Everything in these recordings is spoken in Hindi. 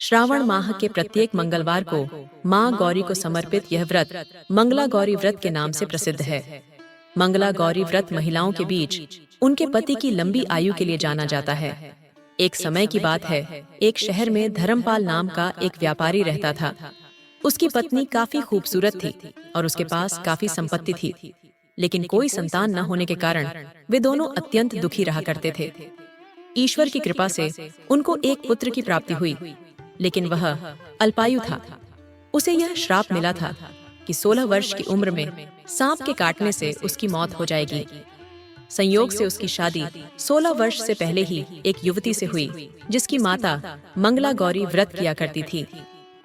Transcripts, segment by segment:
श्रावण माह के प्रत्येक मंगलवार को माँ गौरी को समर्पित यह व्रत मंगला गौरी व्रत के नाम से प्रसिद्ध है। मंगला गौरी व्रत महिलाओं के बीच उनके पति की लंबी आयु के लिए जाना जाता है। एक समय की बात है, एक शहर में धर्मपाल नाम का एक व्यापारी रहता था। उसकी पत्नी काफी खूबसूरत थी और उसके पास काफी संपत्ति थी, लेकिन कोई संतान न होने के कारण वे दोनों अत्यंत दुखी रहा करते थे। ईश्वर की कृपा से उनको एक पुत्र की प्राप्ति हुई, लेकिन वह अल्पायु था। उसे यह श्राप मिला था कि 16 वर्ष की उम्र में सांप के काटने से उसकी मौत हो जाएगी। संयोग से उसकी शादी 16 वर्ष से पहले ही एक युवती से हुई, जिसकी माता मंगला गौरी व्रत किया करती थी।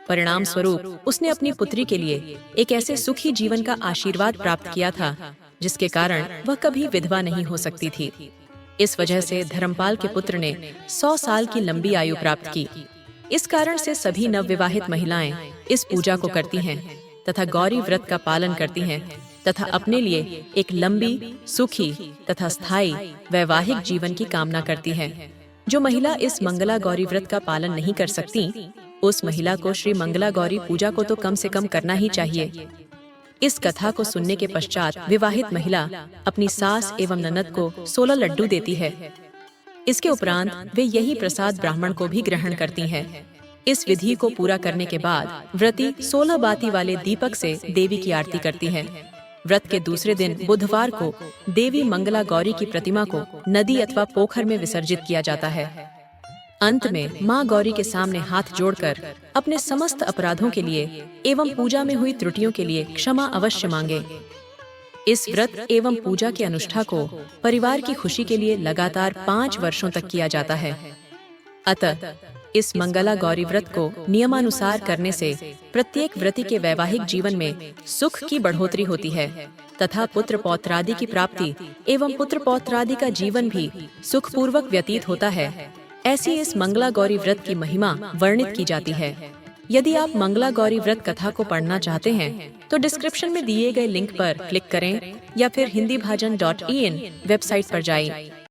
परिणाम स्वरूप उसने अपनी पुत्री के लिए एक ऐसे सुखी जीवन का आशीर्वाद प्राप्त किया था, जिसके कारण वह कभी विधवा नहीं हो सकती थी। इस वजह से धर्मपाल के पुत्र ने 100 साल की लंबी आयु प्राप्त की। इस कारण से सभी नवविवाहित महिलाएं इस पूजा को करती हैं तथा गौरी व्रत का पालन करती हैं तथा अपने लिए एक लंबी, सुखी तथा स्थायी वैवाहिक जीवन की कामना करती हैं। जो महिला इस मंगला गौरी व्रत का पालन नहीं कर सकती, उस महिला को श्री मंगला गौरी पूजा को तो कम से कम करना ही चाहिए। इस कथा को सुनने के पश्चात विवाहित महिला अपनी सास एवं ननद को 16 लड्डू देती है। इसके उपरांत वे यही प्रसाद ब्राह्मण को भी ग्रहण करती हैं। इस विधि को पूरा करने के बाद व्रती 16 बाती वाले दीपक से देवी की आरती करती हैं। व्रत के दूसरे दिन बुधवार को देवी मंगला गौरी की प्रतिमा को नदी अथवा पोखर में विसर्जित किया जाता है। अंत में माँ गौरी के सामने हाथ जोड़कर अपने समस्त अपराधों के लिए एवं पूजा में हुई त्रुटियों के लिए क्षमा अवश्य मांगे। इस व्रत एवं पूजा के अनुष्ठान को परिवार की खुशी के लिए लगातार 5 वर्षों तक किया जाता है। अतः इस मंगला गौरी व्रत को नियमानुसार करने से प्रत्येक व्रती के वैवाहिक जीवन में सुख की बढ़ोतरी होती है तथा पुत्र पौत्रादि की प्राप्ति एवं पुत्र पौत्रादि का जीवन भी सुखपूर्वक व्यतीत होता है। ऐसी इस मंगला गौरी व्रत की महिमा वर्णित की जाती है। यदि आप मंगला गौरी व्रत कथा को पढ़ना चाहते हैं तो डिस्क्रिप्शन में दिए गए लिंक पर क्लिक करें या फिर hindibhajan.in वेबसाइट पर जाएं।